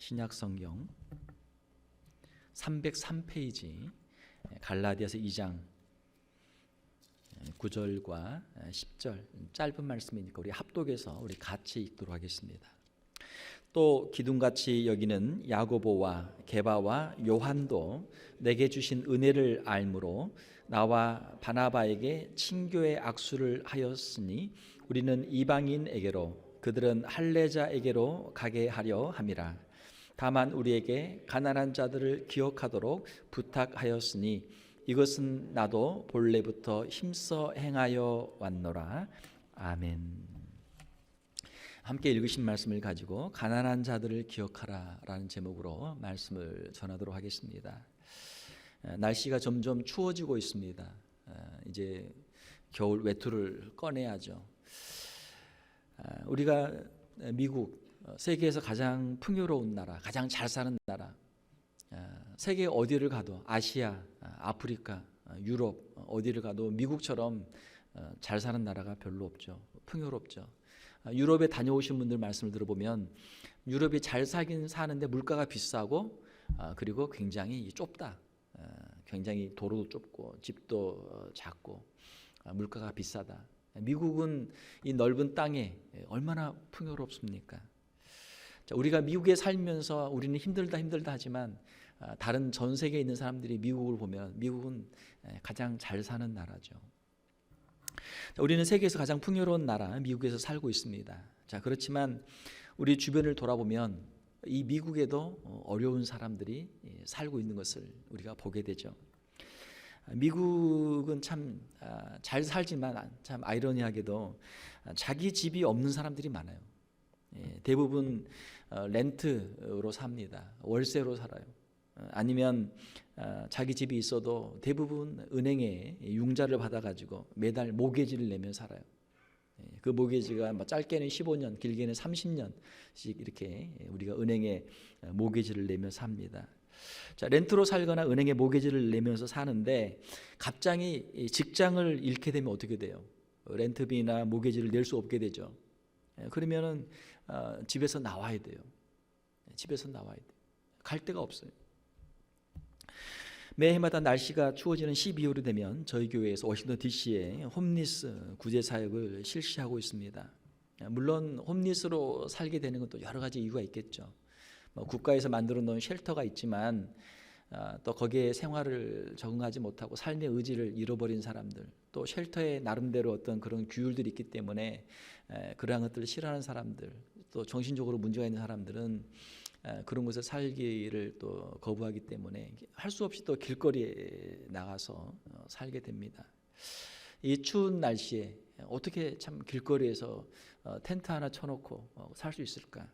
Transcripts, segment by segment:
신약성경 303페이지 갈라디아서 2장 9절과 10절 짧은 말씀이니까 우리 합독해서 우리 같이 읽도록 하겠습니다. 또 기둥같이 여기는 야고보와 게바와 요한도 내게 주신 은혜를 알므로 나와 바나바에게 친교의 악수를 하였으니 우리는 이방인에게로 그들은 할례자에게로 가게 하려 함이라. 다만 우리에게 가난한 자들을 기억하도록 부탁하였으니 이것은 나도 본래부터 힘써 행하여 왔노라. 아멘. 함께 읽으신 말씀을 가지고 가난한 자들을 기억하라 라는 제목으로 말씀을 전하도록 하겠습니다. 날씨가 점점 추워지고 있습니다. 이제 겨울 외투를 꺼내야죠. 우리가 미국, 세계에서 가장 풍요로운 나라, 가장 잘 사는 나라, 세계 어디를 가도 아시아, 아프리카, 유럽 어디를 가도 미국처럼 잘 사는 나라가 별로 없죠. 풍요롭죠. 유럽에 다녀오신 분들 말씀을 들어보면 유럽이 잘 사긴 사는데 물가가 비싸고 그리고 굉장히 좁다. 굉장히 도로도 좁고 집도 작고 물가가 비싸다. 미국은 이 넓은 땅에 얼마나 풍요롭습니까? 자, 우리가 미국에 살면서 우리는 힘들다 하지만 다른 전 세계에 있는 사람들이 미국을 보면 미국은 가장 잘 사는 나라죠. 자, 우리는 세계에서 가장 풍요로운 나라 미국에서 살고 있습니다. 자, 그렇지만 우리 주변을 돌아보면 이 미국에도 어려운 사람들이 살고 있는 것을 우리가 보게 되죠. 미국은 참 잘 살지만 참 아이러니하게도 자기 집이 없는 사람들이 많아요. 대부분 렌트로 삽니다. 월세로 살아요. 아니면 자기 집이 있어도 대부분 은행에 융자를 받아가지고 매달 모기지를 내며 살아요. 그 모기지가 짧게는 15년, 길게는 30년씩 이렇게 우리가 은행에 모기지를 내며 삽니다. 자, 렌트로 살거나 은행에 모기지를 내면서 사는데 갑자기 직장을 잃게 되면 어떻게 돼요? 렌트비나 모기지를 낼 수 없게 되죠. 그러면은 집에서 나와야 돼요. 집에서 나와야 돼요. 갈 데가 없어요. 매해마다 날씨가 추워지는 12월이 되면 저희 교회에서 워싱턴 DC에 홈리스 구제 사역을 실시하고 있습니다. 물론 홈리스로 살게 되는 것도 여러 가지 이유가 있겠죠. 국가에서 만들어 놓은 쉘터가 있지만 또 거기에 생활을 적응하지 못하고 삶의 의지를 잃어버린 사람들, 또 쉘터에 나름대로 어떤 그런 규율들이 있기 때문에 그러한 것들을 싫어하는 사람들, 또 정신적으로 문제가 있는 사람들은 그런 곳에 살기를 또 거부하기 때문에 할 수 없이 또 길거리에 나가서 살게 됩니다. 이 추운 날씨에 어떻게 참 길거리에서 텐트 하나 쳐놓고 살 수 있을까?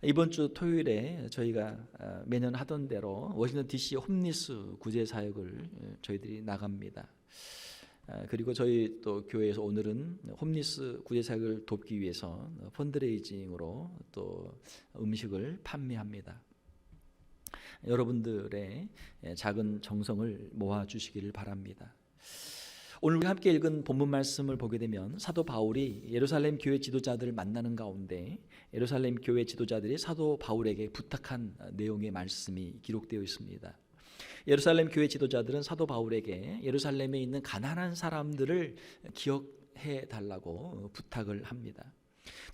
이번 주 토요일에 저희가 매년 하던 대로 워싱턴 DC 홈리스 구제 사역을 저희들이 나갑니다. 그리고 저희 또 교회에서 오늘은 홈리스 구제 사역을 돕기 위해서 펀드레이징으로 또 음식을 판매합니다. 여러분들의 작은 정성을 모아 주시기를 바랍니다. 오늘 우리 함께 읽은 본문 말씀을 보게 되면 사도 바울이 예루살렘 교회 지도자들을 만나는 가운데 예루살렘 교회 지도자들이 사도 바울에게 부탁한 내용의 말씀이 기록되어 있습니다. 예루살렘 교회 지도자들은 사도 바울에게 예루살렘에 있는 가난한 사람들을 기억해 달라고 부탁을 합니다.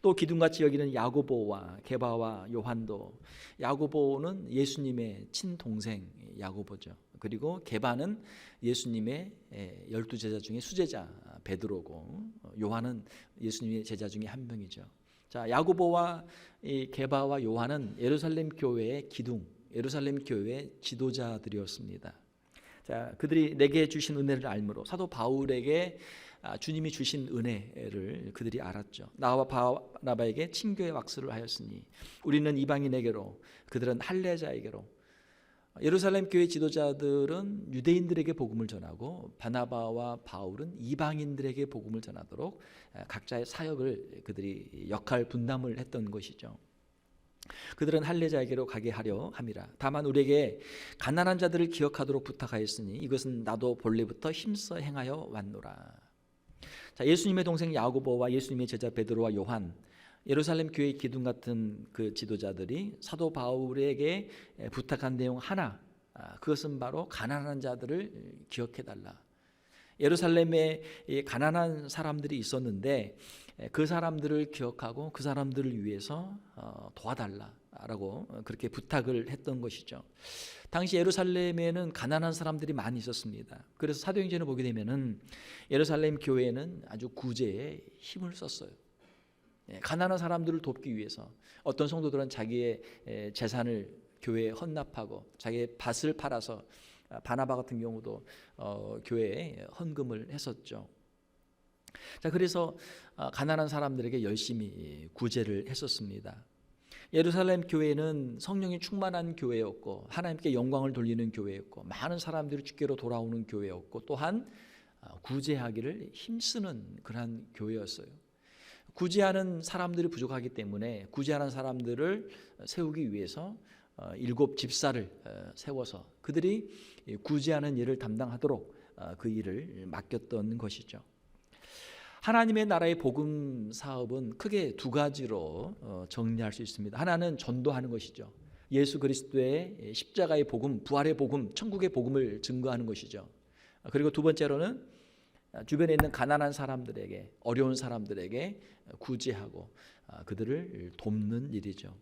또 기둥같이 여기는 야고보와 게바와 요한도, 야고보는 예수님의 친동생 야고보죠. 그리고 게바는 예수님의 12제자 중에 수제자 베드로고, 요한은 예수님의 제자 중에 한 명이죠. 자, 야고보와 이 게바와 요한은 예루살렘 교회의 기둥, 예루살렘 교회의 지도자들이었습니다. 자, 그들이 내게 주신 은혜를 알므로 사도 바울에게 주님이 주신 은혜를 그들이 알았죠. 나와 바나바에게 친교의 왁스를 하였으니 우리는 이방인에게로 그들은 할례자에게로. 예루살렘 교회 지도자들은 유대인들에게 복음을 전하고 바나바와 바울은 이방인들에게 복음을 전하도록 각자의 사역을 그들이 역할 분담을 했던 것이죠. 그들은 할례자에게로 가게 하려 함이라. 다만 우리에게 가난한 자들을 기억하도록 부탁하였으니 이것은 나도 본래부터 힘써 행하여 왔노라. 자, 예수님의 동생 야고보와 예수님의 제자 베드로와 요한, 예루살렘 교회 기둥 같은 그 지도자들이 사도 바울에게 부탁한 내용 하나, 그것은 바로 가난한 자들을 기억해 달라. 예루살렘에 가난한 사람들이 있었는데 그 사람들을 기억하고 그 사람들을 위해서 도와달라라고 그렇게 부탁을 했던 것이죠. 당시 예루살렘에는 가난한 사람들이 많이 있었습니다. 그래서 사도행전을 보게 되면은 예루살렘 교회는 아주 구제에 힘을 썼어요. 가난한 사람들을 돕기 위해서 어떤 성도들은 자기의 재산을 교회에 헌납하고 자기의 밭을 팔아서, 바나바 같은 경우도 교회에 헌금을 했었죠. 자, 그래서 가난한 사람들에게 열심히 구제를 했었습니다. 예루살렘 교회는 성령이 충만한 교회였고 하나님께 영광을 돌리는 교회였고 많은 사람들이 주께로 돌아오는 교회였고 또한 구제하기를 힘쓰는 그러한 교회였어요. 구제하는 사람들이 부족하기 때문에 구제하는 사람들을 세우기 위해서 7 집사를 세워서 그들이 구제하는 일을 담당하도록 그 일을 맡겼던 것이죠. 하나님의 나라의 복음 사업은 크게 두 가지로 정리할 수 있습니다. 하나는 전도하는 것이죠. 예수 그리스도의 십자가의 복음, 부활의 복음, 천국의 복음을 증거하는 것이죠. 그리고 두 번째로는 주변에 있는 가난한 사람들에게, 어려운 사람들에게 구제하고 그들을 돕는 일이죠.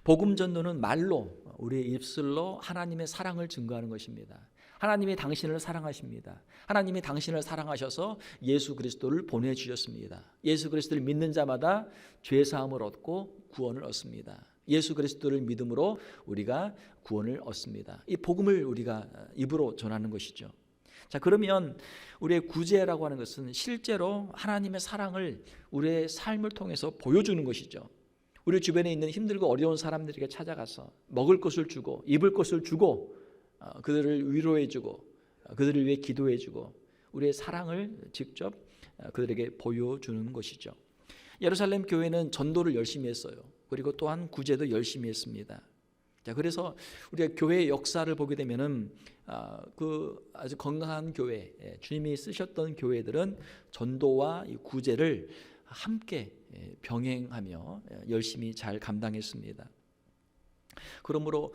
복음 전도는 말로, 우리의 입술로 하나님의 사랑을 증거하는 것입니다. 하나님이 당신을 사랑하십니다. 하나님이 당신을 사랑하셔서 예수 그리스도를 보내주셨습니다. 예수 그리스도를 믿는 자마다 죄 사함을 얻고 구원을 얻습니다. 예수 그리스도를 믿음으로 우리가 구원을 얻습니다. 이 복음을 우리가 입으로 전하는 것이죠. 자, 그러면 우리의 구제라고 하는 것은 실제로 하나님의 사랑을 우리의 삶을 통해서 보여주는 것이죠. 우리 주변에 있는 힘들고 어려운 사람들에게 찾아가서 먹을 것을 주고 입을 것을 주고 그들을 위로해주고 그들을 위해 기도해주고 우리의 사랑을 직접 그들에게 보여주는 것이죠. 예루살렘 교회는 전도를 열심히 했어요. 그리고 또한 구제도 열심히 했습니다. 자, 그래서 우리가 교회의 역사를 보게 되면은 그 아주 건강한 교회, 주님이 쓰셨던 교회들은 전도와 이 구제를 함께 병행하며 열심히 잘 감당했습니다. 그러므로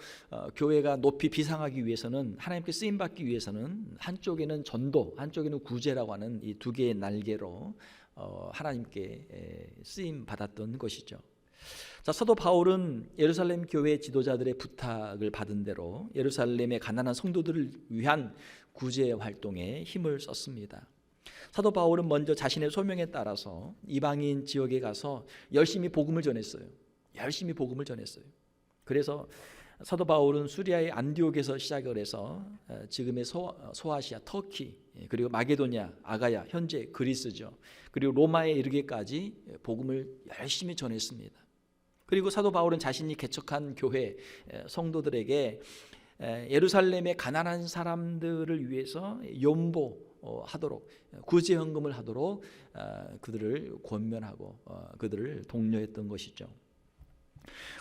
교회가 높이 비상하기 위해서는, 하나님께 쓰임 받기 위해서는 한쪽에는 전도, 한쪽에는 구제라고 하는 이 두 개의 날개로 하나님께 쓰임 받았던 것이죠. 자, 사도 바울은 예루살렘 교회 지도자들의 부탁을 받은 대로 예루살렘의 가난한 성도들을 위한 구제 활동에 힘을 썼습니다. 사도 바울은 먼저 자신의 소명에 따라서 이방인 지역에 가서 열심히 복음을 전했어요. 열심히 복음을 전했어요. 그래서 사도 바울은 수리아의 안디옥에서 시작을 해서 지금의 소아시아, 터키, 그리고 마게도냐, 아가야, 현재 그리스죠. 그리고 로마에 이르기까지 복음을 열심히 전했습니다. 그리고 사도 바울은 자신이 개척한 교회 성도들에게 예루살렘의 가난한 사람들을 위해서 연보하도록, 구제헌금을 하도록 그들을 권면하고 그들을 독려했던 것이죠.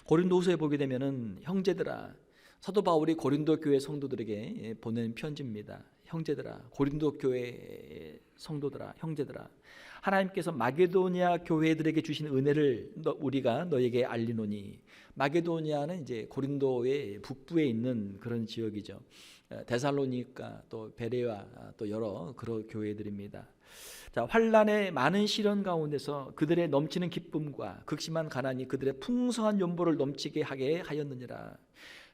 고린도후서에 보게 되면은 형제들아, 사도 바울이 고린도 교회 성도들에게 보낸 편지입니다. 형제들아, 고린도 교회 성도들아, 형제들아, 하나님께서 마게도니아 교회들에게 주신 은혜를 우리가 너에게 알리노니. 마게도니아는 이제 고린도의 북부에 있는 그런 지역이죠. 데살로니가, 또 베레와, 또 여러 그런 교회들입니다. 자, 환난의 많은 시련 가운데서 그들의 넘치는 기쁨과 극심한 가난이 그들의 풍성한 연보를 넘치게 하게 하였느니라.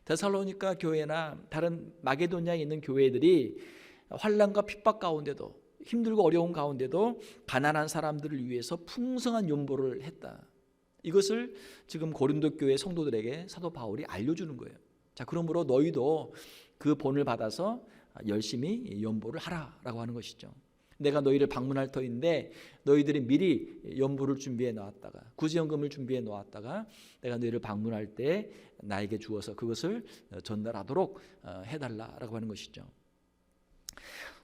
데살로니가 교회나 다른 마게도니아에 있는 교회들이 환난과 핍박 가운데도, 힘들고 어려운 가운데도 가난한 사람들을 위해서 풍성한 연보를 했다. 이것을 지금 고린도 교회 성도들에게 사도 바울이 알려주는 거예요. 자, 그러므로 너희도 그 본을 받아서 열심히 연보를 하라라고 하는 것이죠. 내가 너희를 방문할 터인데 너희들이 미리 연보를 준비해 놓았다가, 구제연금을 준비해 놓았다가 내가 너희를 방문할 때 나에게 주어서 그것을 전달하도록 해달라라고 하는 것이죠.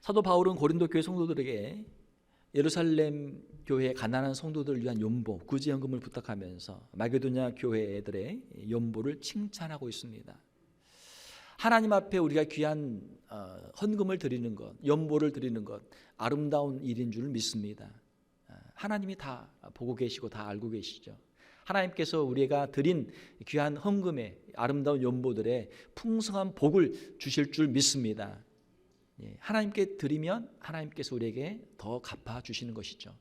사도 바울은 고린도 교회 성도들에게 예루살렘 교회의 가난한 성도들을 위한 연보, 구제연금을 부탁하면서 마게도냐 교회들의 연보를 칭찬하고 있습니다. 하나님 앞에 우리가 귀한 헌금을 드리는 것, 연보를 드리는 것, 아름다운 일인 줄 믿습니다. 하나님이 다 보고 계시고 다 알고 계시죠. 하나님께서 우리가 드린 귀한 헌금에 아름다운 연보들의 풍성한 복을 주실 줄 믿습니다. 하나님께 드리면 하나님께서 우리에게 더 갚아 주시는 것이죠.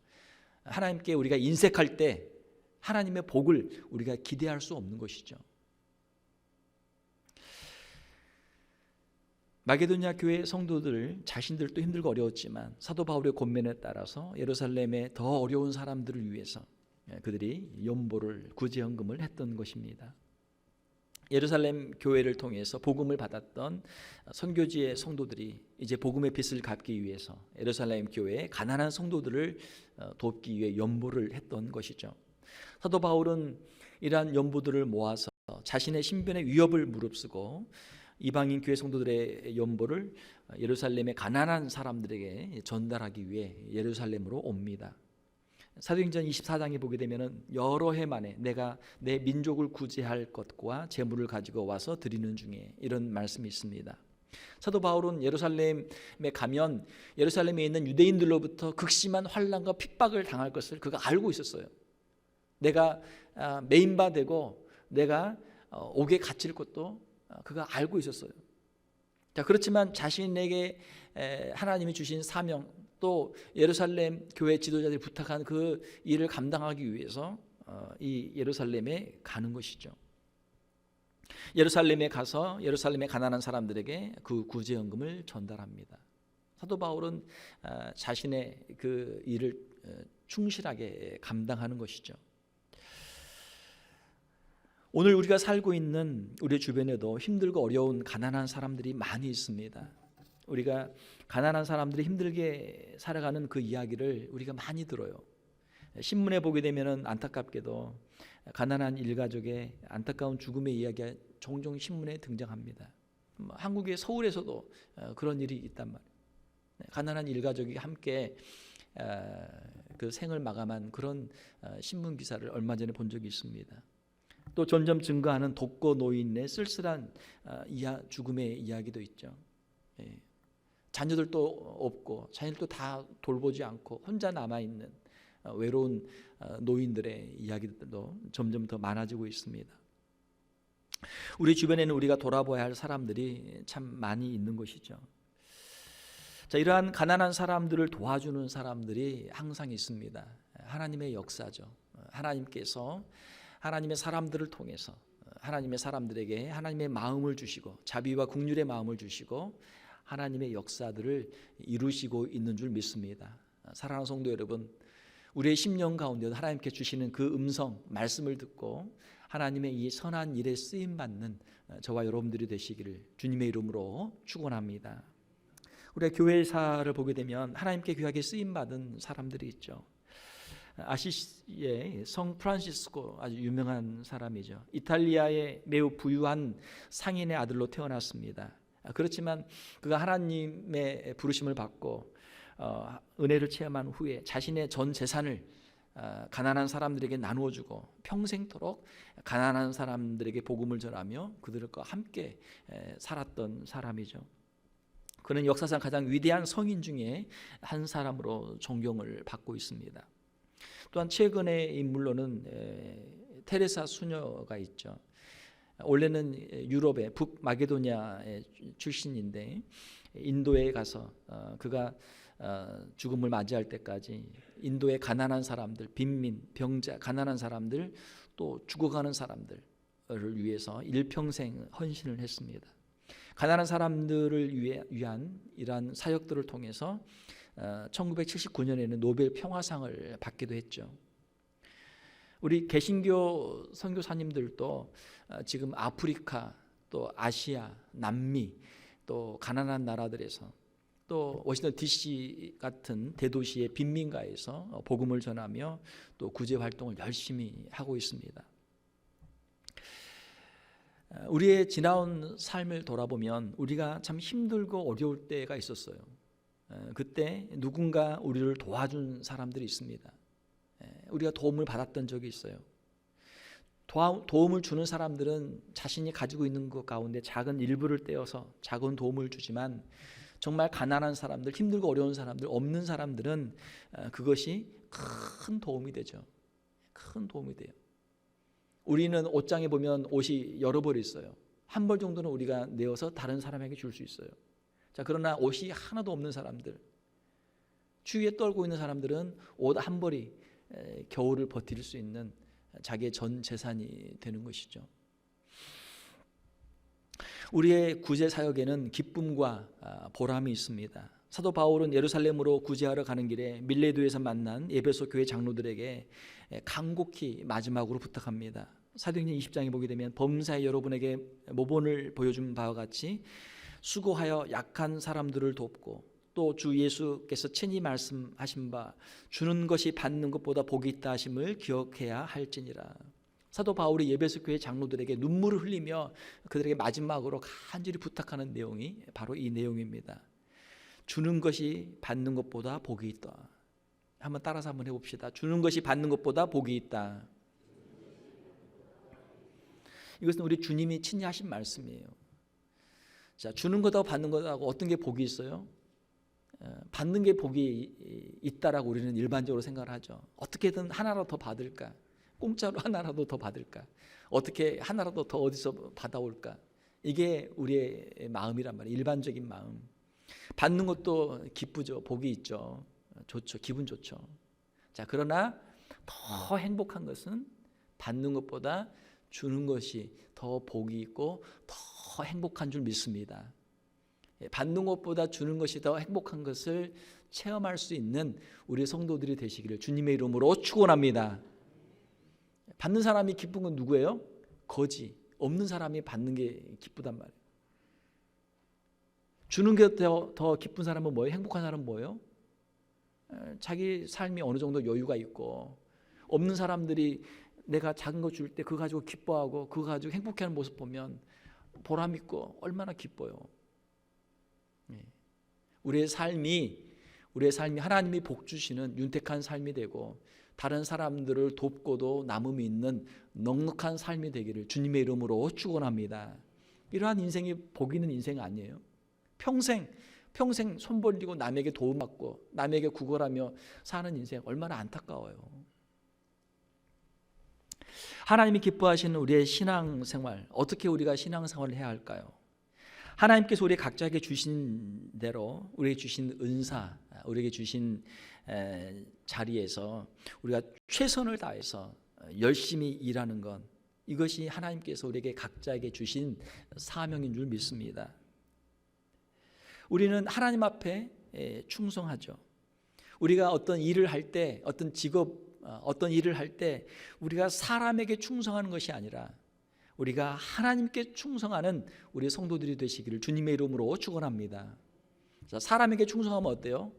하나님께 우리가 인색할 때 하나님의 복을 우리가 기대할 수 없는 것이죠. 마게도냐 교회 성도들 자신들도 힘들고 어려웠지만 사도 바울의 권면에 따라서 예루살렘의 더 어려운 사람들을 위해서 그들이 연보를 구제헌금을 했던 것입니다. 예루살렘 교회를 통해서 복음을 받았던 선교지의 성도들이 이제 복음의 빚을 갚기 위해서 예루살렘 교회의 가난한 성도들을 돕기 위해 연보를 했던 것이죠. 사도 바울은 이러한 연보들을 모아서 자신의 신변의 위협을 무릅쓰고 이방인 교회 성도들의 연보를 예루살렘의 가난한 사람들에게 전달하기 위해 예루살렘으로 옵니다. 사도행전 24장에 보게 되면 여러 해 만에 내가 내 민족을 구제할 것과 재물을 가지고 와서 드리는 중에 이런 말씀이 있습니다. 사도 바울은 예루살렘에 가면 예루살렘에 있는 유대인들로부터 극심한 환난과 핍박을 당할 것을 그가 알고 있었어요. 내가 메인바되고 내가 옥에 갇힐 것도 그가 알고 있었어요. 자, 그렇지만 자신에게 하나님이 주신 사명 또 예루살렘 교회 지도자들이 부탁한 그 일을 감당하기 위해서 이 예루살렘에 가는 것이죠. 예루살렘에 가서 예루살렘의 가난한 사람들에게 그 구제헌금을 전달합니다. 사도 바울은 자신의 그 일을 충실하게 감당하는 것이죠. 오늘 우리가 살고 있는 우리 주변에도 힘들고 어려운 가난한 사람들이 많이 있습니다. 우리가 가난한 사람들이 힘들게 살아가는 그 이야기를 우리가 많이 들어요. 신문에 보게 되면 안타깝게도 가난한 일가족의 안타까운 죽음의 이야기가 종종 신문에 등장합니다. 한국의 서울에서도 그런 일이 있단 말이에요. 가난한 일가족이 함께 그 생을 마감한 그런 신문 기사를 얼마 전에 본 적이 있습니다. 또 점점 증가하는 독거 노인의 쓸쓸한 죽음의 이야기도 있죠. 자녀들도 없고 자녀들도 다 돌보지 않고 혼자 남아있는 외로운 노인들의 이야기들도 점점 더 많아지고 있습니다. 우리 주변에는 우리가 돌아봐야 할 사람들이 참 많이 있는 것이죠. 자, 이러한 가난한 사람들을 도와주는 사람들이 항상 있습니다. 하나님의 역사죠. 하나님께서 하나님의 사람들을 통해서 하나님의 사람들에게 하나님의 마음을 주시고 자비와 긍휼의 마음을 주시고 하나님의 역사들을 이루시고 있는 줄 믿습니다. 사랑하는 성도 여러분, 우리의 심령 가운데 하나님께 주시는 그 음성 말씀을 듣고 하나님의 이 선한 일에 쓰임 받는 저와 여러분들이 되시기를 주님의 이름으로 축원합니다. 우리가 교회사를 보게 되면 하나님께 귀하게 쓰임 받은 사람들이 있죠. 아시시의 성 프란시스코 아주 유명한 사람이죠. 이탈리아의 매우 부유한 상인의 아들로 태어났습니다. 그렇지만 그가 하나님의 부르심을 받고 은혜를 체험한 후에 자신의 전 재산을 가난한 사람들에게 나누어주고 평생토록 가난한 사람들에게 복음을 전하며 그들과 함께 살았던 사람이죠. 그는 역사상 가장 위대한 성인 중에 한 사람으로 존경을 받고 있습니다. 또한 최근의 인물로는 테레사 수녀가 있죠. 원래는 유럽의 북마게도냐의 출신인데 인도에 가서 그가 죽음을 맞이할 때까지 인도의 가난한 사람들, 빈민, 병자, 가난한 사람들 또 죽어가는 사람들을 위해서 일평생 헌신을 했습니다. 가난한 사람들을 위한 이러한 사역들을 통해서 1979년에는 노벨 평화상을 받기도 했죠. 우리 개신교 선교사님들도 지금 아프리카 또 아시아, 남미 또 가난한 나라들에서 또 워싱턴 DC 같은 대도시의 빈민가에서 복음을 전하며 또 구제 활동을 열심히 하고 있습니다. 우리의 지나온 삶을 돌아보면 우리가 참 힘들고 어려울 때가 있었어요. 그때 누군가 우리를 도와준 사람들이 있습니다. 우리가 도움을 받았던 적이 있어요. 도움을 주는 사람들은 자신이 가지고 있는 것 가운데 작은 일부를 떼어서 작은 도움을 주지만 정말 가난한 사람들, 힘들고 어려운 사람들, 없는 사람들은 그것이 큰 도움이 되죠. 큰 도움이 돼요. 우리는 옷장에 보면 옷이 여러 벌 있어요. 한 벌 정도는 우리가 내어서 다른 사람에게 줄 수 있어요. 자, 그러나 옷이 하나도 없는 사람들, 추위에 떨고 있는 사람들은 옷 한 벌이 겨울을 버틸 수 있는 자기의 전 재산이 되는 것이죠. 우리의 구제 사역에는 기쁨과 보람이 있습니다. 사도 바울은 예루살렘으로 구제하러 가는 길에 밀레도에서 만난 에베소 교회 장로들에게 간곡히 마지막으로 부탁합니다. 사도행전 20장에 보게 되면 범사에 여러분에게 모본을 보여준 바와 같이 수고하여 약한 사람들을 돕고 또 주 예수께서 친히 말씀하신 바 주는 것이 받는 것보다 복이 있다 하심을 기억해야 할지니라. 사도 바울이 에베소 교회 장로들에게 눈물을 흘리며 그들에게 마지막으로 간절히 부탁하는 내용이 바로 이 내용입니다. 주는 것이 받는 것보다 복이 있다. 한번 따라서 한번 해봅시다. 주는 것이 받는 것보다 복이 있다. 이것은 우리 주님이 친히 하신 말씀이에요. 자, 주는 것하고 받는 것하고 어떤 게 복이 있어요? 받는 게 복이 있다라고 우리는 일반적으로 생각을 하죠. 어떻게든 하나라도 더 받을까? 공짜로 하나라도 더 받을까? 어떻게 하나라도 더 어디서 받아올까? 이게 우리의 마음이란 말이에요. 일반적인 마음. 받는 것도 기쁘죠. 복이 있죠. 좋죠. 기분 좋죠. 자, 그러나 더 행복한 것은 받는 것보다 주는 것이 더 복이 있고 더 행복한 줄 믿습니다. 받는 것보다 주는 것이 더 행복한 것을 체험할 수 있는 우리 성도들이 되시기를 주님의 이름으로 축원합니다. 받는 사람이 기쁜 건 누구예요? 거지. 없는 사람이 받는 게 기쁘단 말이에요. 주는 게 더 기쁜 사람은 뭐예요? 행복한 사람은 뭐예요? 자기 삶이 어느 정도 여유가 있고 없는 사람들이 내가 작은 거 줄 때 그거 가지고 기뻐하고 그거 가지고 행복해하는 모습 보면 보람 있고 얼마나 기뻐요. 우리의 삶이 하나님이 복 주시는 윤택한 삶이 되고 다른 사람들을 돕고도 남음이 있는 넉넉한 삶이 되기를 주님의 이름으로 축원합니다. 이러한 인생이 복 있는 인생 아니에요? 평생 손 벌리고 남에게 도움받고 남에게 구걸하며 사는 인생 얼마나 안타까워요. 하나님이 기뻐하시는 우리의 신앙생활, 어떻게 우리가 신앙생활을 해야 할까요? 하나님께서 우리 각자에게 주신 대로 우리에게 주신 은사, 우리에게 주신 자리에서 우리가 최선을 다해서 열심히 일하는 것, 이것이 하나님께서 우리에게 각자에게 주신 사명인 줄 믿습니다. 우리는 하나님 앞에 충성하죠. 우리가 어떤 일을 할 때, 어떤 직업, 어떤 일을 할 때 우리가 사람에게 충성하는 것이 아니라 우리가 하나님께 충성하는 우리 성도들이 되시기를 주님의 이름으로 축원합니다. 자, 사람에게 충성하면 어때요?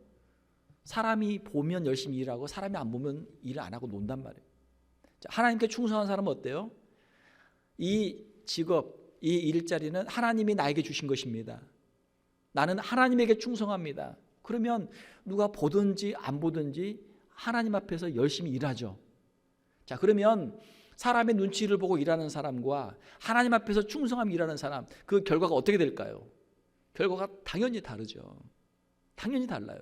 사람이 보면 열심히 일하고 사람이 안 보면 일을 안 하고 논단 말이에요. 자, 하나님께 충성한 사람은 어때요? 이 직업, 이 일자리는 하나님이 나에게 주신 것입니다. 나는 하나님에게 충성합니다. 그러면 누가 보든지 안 보든지 하나님 앞에서 열심히 일하죠. 자, 그러면 사람의 눈치를 보고 일하는 사람과 하나님 앞에서 충성하며 일하는 사람, 그 결과가 어떻게 될까요? 결과가 당연히 다르죠. 당연히 달라요.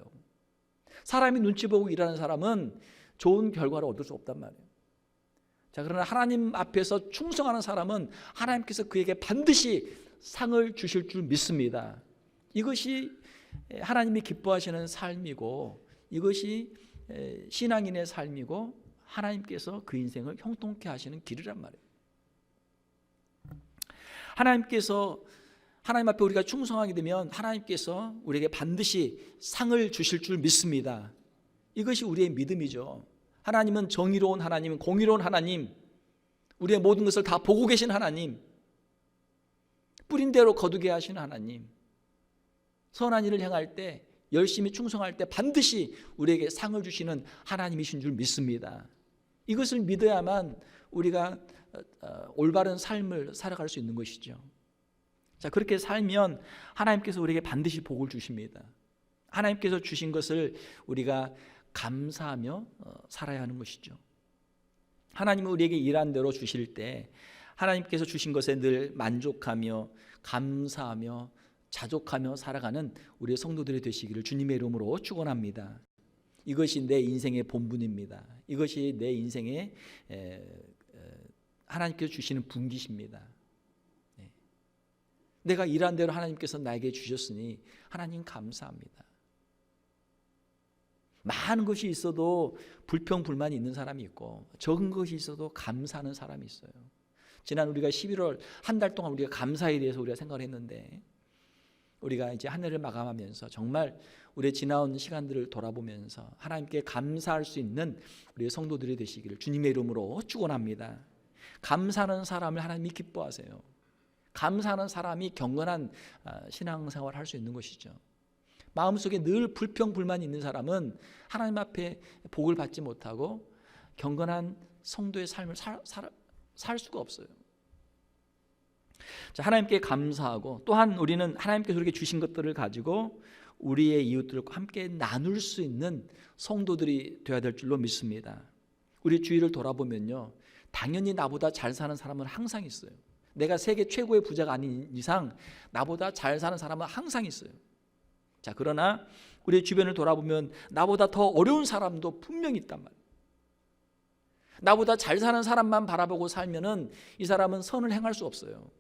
사람이 눈치 보고 일하는 사람은 좋은 결과를 얻을 수 없단 말이에요. 자, 그러나 하나님 앞에서 충성하는 사람은 하나님께서 그에게 반드시 상을 주실 줄 믿습니다. 이것이 하나님이 기뻐하시는 삶이고 이것이 신앙인의 삶이고 하나님께서 그 인생을 형통케 하시는 길이란 말이에요. 하나님 앞에 우리가 충성하게 되면 하나님께서 우리에게 반드시 상을 주실 줄 믿습니다. 이것이 우리의 믿음이죠. 하나님은 정의로운 하나님, 공의로운 하나님, 우리의 모든 것을 다 보고 계신 하나님, 뿌린 대로 거두게 하시는 하나님, 선한 일을 행할 때, 열심히 충성할 때 반드시 우리에게 상을 주시는 하나님이신 줄 믿습니다. 이것을 믿어야만 우리가 올바른 삶을 살아갈 수 있는 것이죠. 자, 그렇게 살면 하나님께서 우리에게 반드시 복을 주십니다. 하나님께서 주신 것을 우리가 감사하며 살아야 하는 것이죠. 하나님은 우리에게 일한 대로 주실 때 하나님께서 주신 것에 늘 만족하며 감사하며 자족하며 살아가는 우리의 성도들이 되시기를 주님의 이름으로 축원합니다. 이것이 내 인생의 본분입니다. 이것이 내 인생의 하나님께서 주시는 분기십니다. 내가 일한 대로 하나님께서 나에게 주셨으니 하나님 감사합니다. 많은 것이 있어도 불평불만이 있는 사람이 있고 적은 것이 있어도 감사하는 사람이 있어요. 지난 우리가 11월 한 달 동안 우리가 감사에 대해서 우리가 생각을 했는데, 우리가 이제 한 해를 마감하면서 정말 우리의 지나온 시간들을 돌아보면서 하나님께 감사할 수 있는 우리의 성도들이 되시기를 주님의 이름으로 축원합니다. 감사하는 사람을 하나님이 기뻐하세요. 감사하는 사람이 경건한 신앙생활을 할 수 있는 것이죠. 마음속에 늘 불평불만이 있는 사람은 하나님 앞에 복을 받지 못하고 경건한 성도의 삶을 살 수가 없어요. 자, 하나님께 감사하고 또한 우리는 하나님께서 우리에게 주신 것들을 가지고 우리의 이웃들과 함께 나눌 수 있는 성도들이 되어야 될 줄로 믿습니다. 우리 주위를 돌아보면요, 당연히 나보다 잘 사는 사람은 항상 있어요. 내가 세계 최고의 부자가 아닌 이상 나보다 잘 사는 사람은 항상 있어요. 자, 그러나 우리 주변을 돌아보면 나보다 더 어려운 사람도 분명히 있단 말이에요. 나보다 잘 사는 사람만 바라보고 살면은 이 사람은 선을 행할 수 없어요.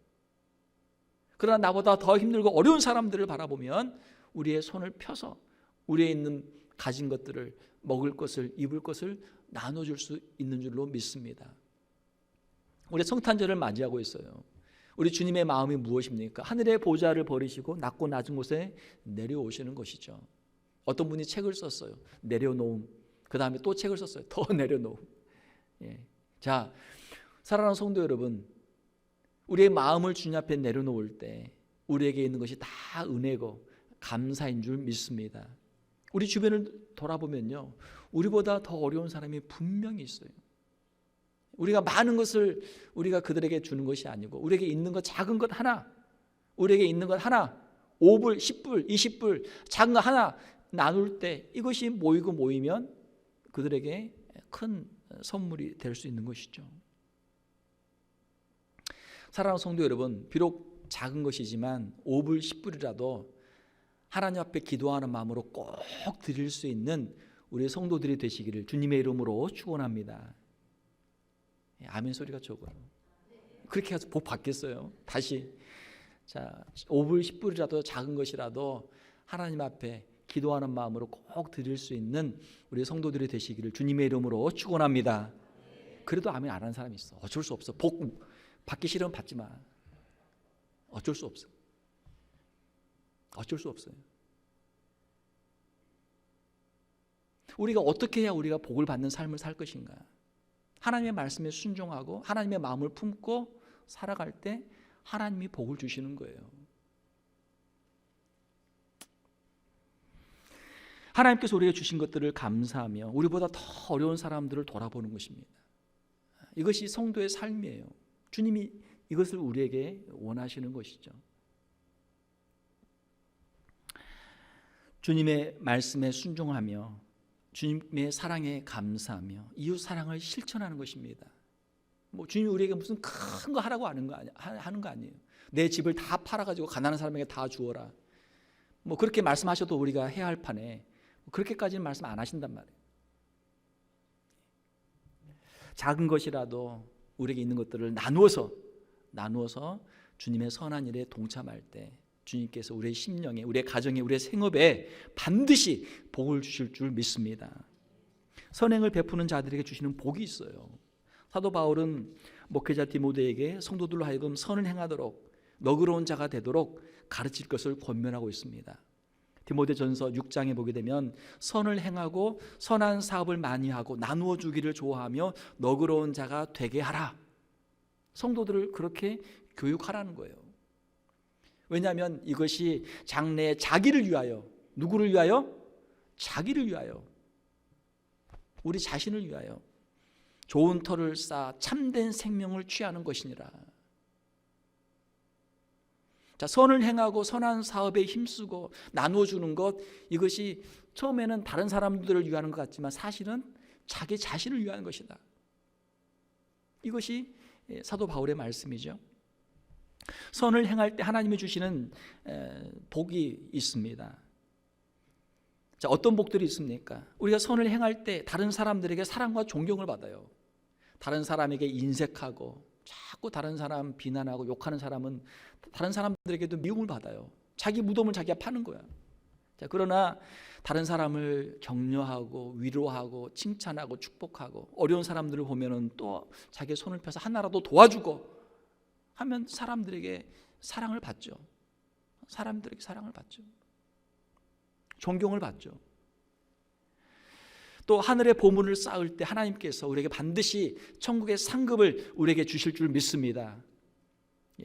그러나 나보다 더 힘들고 어려운 사람들을 바라보면 우리의 손을 펴서 우리의 있는 가진 것들을, 먹을 것을, 입을 것을 나눠줄 수 있는 줄로 믿습니다. 우리 성탄절을 맞이하고 있어요. 우리 주님의 마음이 무엇입니까? 하늘의 보좌를 버리시고 낮고 낮은 곳에 내려오시는 것이죠. 어떤 분이 책을 썼어요. 내려놓음. 그 다음에 또 책을 썼어요. 더 내려놓음. 예. 자, 사랑하는 성도 여러분, 우리의 마음을 주님 앞에 내려놓을 때 우리에게 있는 것이 다 은혜고 감사인 줄 믿습니다. 우리 주변을 돌아보면요, 우리보다 더 어려운 사람이 분명히 있어요. 우리가 많은 것을 우리가 그들에게 주는 것이 아니고 우리에게 있는 것, 작은 것 하나, 우리에게 있는 것 하나, 5불, 10불, 20불 작은 거 하나 나눌 때 이것이 모이면 그들에게 큰 선물이 될 수 있는 것이죠. 사랑하는 성도 여러분, 비록 작은 것이지만 5불, 10불이라도 하나님 앞에 기도하는 마음으로 꼭 드릴 수 있는 우리 성도들이 되시기를 주님의 이름으로 축원합니다. 아멘 소리가 적어요. 그렇게 해서 복 받겠어요. 다시, 자, 5불, 10불이라도 작은 것이라도 하나님 앞에 기도하는 마음으로 꼭 드릴 수 있는 우리 성도들이 되시기를 주님의 이름으로 축원합니다. 그래도 아멘 안 하는 사람이 있어. 어쩔 수 없어. 복 받기 싫으면 받지 마. 어쩔 수 없어. 어쩔 수 없어요. 우리가 어떻게 해야 우리가 복을 받는 삶을 살 것인가? 하나님의 말씀에 순종하고 하나님의 마음을 품고 살아갈 때 하나님이 복을 주시는 거예요. 하나님께서 우리에게 주신 것들을 감사하며 우리보다 더 어려운 사람들을 돌아보는 것입니다. 이것이 성도의 삶이에요. 주님이 이것을 우리에게 원하시는 것이죠. 주님의 말씀에 순종하며 주님의 사랑에 감사하며 이웃 사랑을 실천하는 것입니다. 뭐 주님이 우리에게 무슨 큰 거 하라고 하는 거 아니에요. 내 집을 다 팔아가지고 가난한 사람에게 다 주어라. 뭐 그렇게 말씀하셔도 우리가 해야 할 판에 그렇게까지는 말씀 안 하신단 말이에요. 작은 것이라도 우리에게 있는 것들을 나누어서 주님의 선한 일에 동참할 때 주님께서 우리의 심령에, 우리의 가정에, 우리의 생업에 반드시 복을 주실 줄 믿습니다. 선행을 베푸는 자들에게 주시는 복이 있어요. 사도 바울은 목회자 디모데에게 성도들로 하여금 선을 행하도록 너그러운 자가 되도록 가르칠 것을 권면하고 있습니다. 디모데전서 6장에 보게 되면 선을 행하고 선한 사업을 많이 하고 나누어 주기를 좋아하며 너그러운 자가 되게 하라. 성도들을 그렇게 교육하라는 거예요. 왜냐하면 이것이 장래에 자기를 위하여, 누구를 위하여? 자기를 위하여, 우리 자신을 위하여 좋은 터를 쌓아 참된 생명을 취하는 것이니라. 자, 선을 행하고 선한 사업에 힘쓰고 나누어 주는 것, 이것이 처음에는 다른 사람들을 위하는 것 같지만 사실은 자기 자신을 위한 것이다. 이것이 사도 바울의 말씀이죠. 선을 행할 때 하나님이 주시는 복이 있습니다. 자, 어떤 복들이 있습니까? 우리가 선을 행할 때 다른 사람들에게 사랑과 존경을 받아요. 다른 사람에게 인색하고 자꾸 다른 사람 비난하고 욕하는 사람은 다른 사람들에게도 미움을 받아요. 자기 무덤을 자기가 파는 거야. 자, 그러나 다른 사람을 격려하고 위로하고 칭찬하고 축복하고 어려운 사람들을 보면은 또 자기의 손을 펴서 하나라도 도와주고 하면 사람들에게 사랑을 받죠. 사람들에게 사랑을 받죠. 존경을 받죠. 또 하늘의 보물을 쌓을 때 하나님께서 우리에게 반드시 천국의 상급을 우리에게 주실 줄 믿습니다.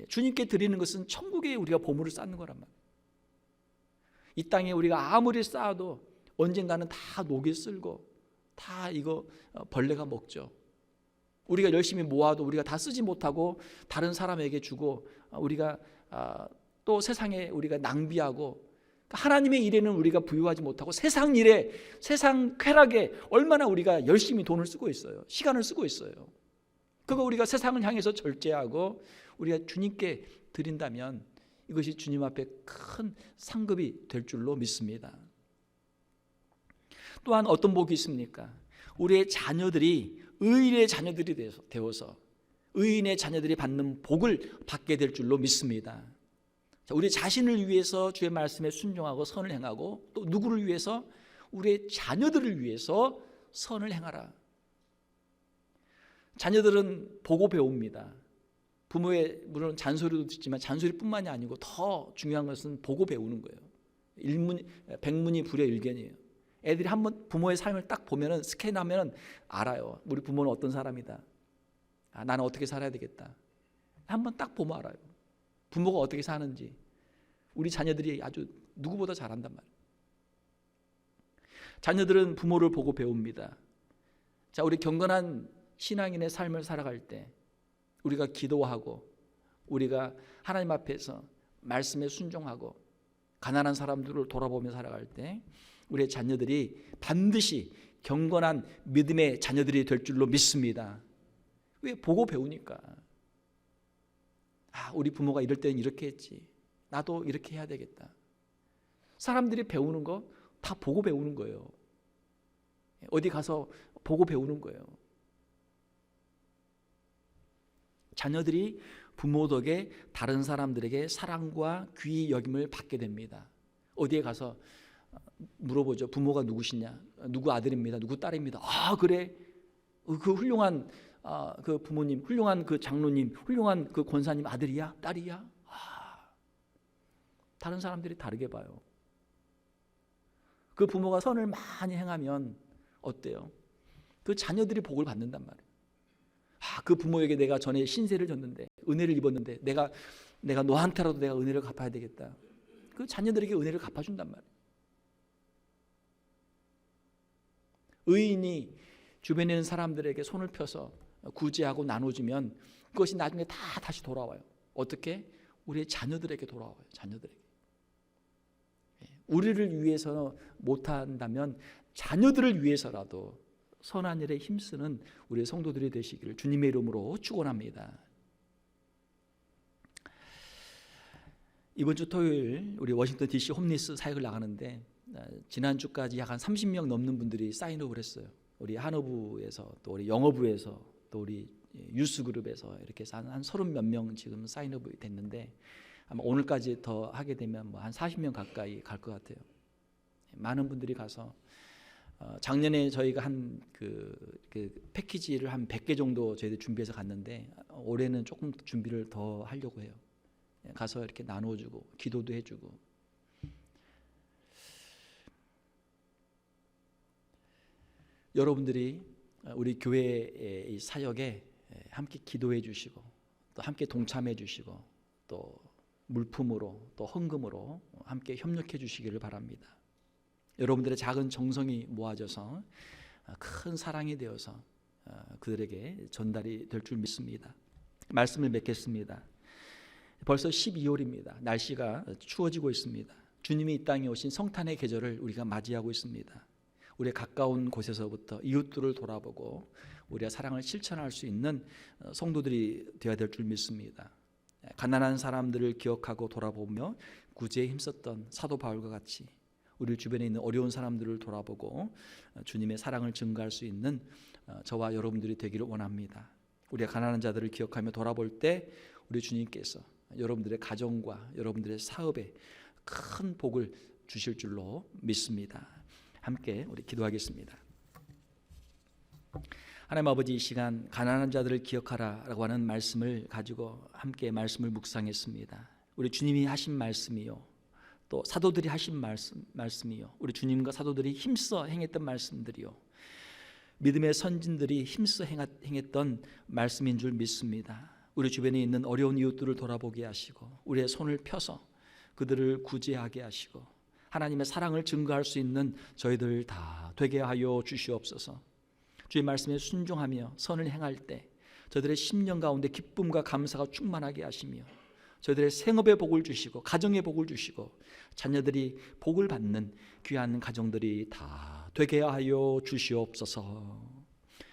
주님께 드리는 것은 천국에 우리가 보물을 쌓는 거란 말이에요. 이 땅에 우리가 아무리 쌓아도 언젠가는 다 녹이 쓸고 다 이거 벌레가 먹죠. 우리가 열심히 모아도 우리가 다 쓰지 못하고 다른 사람에게 주고 우리가 또 세상에 우리가 낭비하고 하나님의 일에는 우리가 부유하지 못하고 세상 일에, 세상 쾌락에 얼마나 우리가 열심히 돈을 쓰고 있어요. 시간을 쓰고 있어요. 그거 우리가 세상을 향해서 절제하고 우리가 주님께 드린다면 이것이 주님 앞에 큰 상급이 될 줄로 믿습니다. 또한 어떤 복이 있습니까? 우리의 자녀들이 의인의 자녀들이 되어서 의인의 자녀들이 받는 복을 받게 될 줄로 믿습니다. 우리 자신을 위해서 주의 말씀에 순종하고 선을 행하고 또 누구를 위해서? 우리의 자녀들을 위해서 선을 행하라. 자녀들은 보고 배웁니다. 부모의 물론 잔소리도 듣지만 잔소리뿐만이 아니고 더 중요한 것은 보고 배우는 거예요. 백문이 불여일견이에요. 애들이 한번 부모의 삶을 딱 보면은 스캔하면은 알아요. 우리 부모는 어떤 사람이다. 나는 어떻게 살아야 되겠다. 한번 딱 보면 알아요. 부모가 어떻게 사는지 우리 자녀들이 아주 누구보다 잘한단 말이에요. 자녀들은 부모를 보고 배웁니다. 자, 우리 경건한 신앙인의 삶을 살아갈 때 우리가 기도하고 우리가 하나님 앞에서 말씀에 순종하고 가난한 사람들을 돌아보며 살아갈 때 우리의 자녀들이 반드시 경건한 믿음의 자녀들이 될 줄로 믿습니다. 왜? 보고 배우니까. 우리 부모가 이럴 때는 이렇게 했지. 나도 이렇게 해야 되겠다. 사람들이 배우는 거 다 보고 배우는 거예요. 어디 가서 보고 배우는 거예요. 자녀들이 부모 덕에 다른 사람들에게 사랑과 귀히 여김을 받게 됩니다. 어디에 가서 물어보죠. 부모가 누구시냐? 누구 아들입니다. 누구 딸입니다. 그래? 그 훌륭한 그 부모님, 훌륭한 그 장로님, 훌륭한 그 권사님 아들이야? 딸이야? 다른 사람들이 다르게 봐요. 그 부모가 선을 많이 행하면 어때요? 그 자녀들이 복을 받는단 말이에요. 그 부모에게 내가 전에 신세를 졌는데 은혜를 입었는데 내가 너한테라도 내가 은혜를 갚아야 되겠다. 그 자녀들에게 은혜를 갚아준단 말이에요. 의인이 주변에 있는 사람들에게 손을 펴서 구제하고 나눠주면 그것이 나중에 다 다시 돌아와요. 어떻게? 우리의 자녀들에게 돌아와요. 자녀들에게. 우리를 위해서 못한다면 자녀들을 위해서라도 선한 일에 힘쓰는 우리의 성도들이 되시기를 주님의 이름으로 축원합니다. 이번 주 토요일 우리 워싱턴 DC 홈리스 사역을 나가는데 지난주까지 약 한 30명 넘는 분들이 사인업을 했어요. 우리 한어부에서 또 우리 영어부에서 또 우리 유스그룹에서 이렇게 해서 한 30몇 명 지금 사인업이 됐는데 아마 오늘까지 더 하게 되면 뭐 한 40명 가까이 갈 것 같아요. 많은 분들이 가서 작년에 저희가 한 그 패키지를 한 100개 정도 저희들 준비해서 갔는데 올해는 조금 준비를 더 하려고 해요. 가서 이렇게 나눠주고 기도도 해주고. 여러분들이 우리 교회의 사역에 함께 기도해 주시고 또 함께 동참해 주시고 또 물품으로 또 헌금으로 함께 협력해 주시기를 바랍니다. 여러분들의 작은 정성이 모아져서 큰 사랑이 되어서 그들에게 전달이 될 줄 믿습니다. 말씀을 맺겠습니다. 벌써 12월입니다. 날씨가 추워지고 있습니다. 주님이 이 땅에 오신 성탄의 계절을 우리가 맞이하고 있습니다. 우리의 가까운 곳에서부터 이웃들을 돌아보고 우리가 사랑을 실천할 수 있는 성도들이 되어야 될 줄 믿습니다. 가난한 사람들을 기억하고 돌아보며 구제에 힘썼던 사도 바울과 같이 우리 주변에 있는 어려운 사람들을 돌아보고 주님의 사랑을 증거할 수 있는 저와 여러분들이 되기를 원합니다. 우리가 가난한 자들을 기억하며 돌아볼 때 우리 주님께서 여러분들의 가정과 여러분들의 사업에 큰 복을 주실 줄로 믿습니다. 함께 우리 기도하겠습니다. 하나님 아버지, 이 시간 가난한 자들을 기억하라라고 하는 말씀을 가지고 함께 말씀을 묵상했습니다. 우리 주님이 하신 말씀이요, 또 사도들이 하신 말씀이요, 우리 주님과 사도들이 힘써 행했던 말씀들이요, 믿음의 선진들이 힘써 행했던 말씀인 줄 믿습니다. 우리 주변에 있는 어려운 이웃들을 돌아보게 하시고 우리의 손을 펴서 그들을 구제하게 하시고 하나님의 사랑을 증거할 수 있는 저희들 다 되게 하여 주시옵소서. 주의 말씀에 순종하며 선을 행할 때 저희들의 심령 가운데 기쁨과 감사가 충만하게 하시며 저희들의 생업의 복을 주시고 가정의 복을 주시고 자녀들이 복을 받는 귀한 가정들이 다 되게 하여 주시옵소서.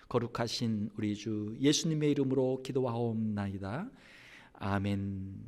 거룩하신 우리 주 예수님의 이름으로 기도하옵나이다. 아멘.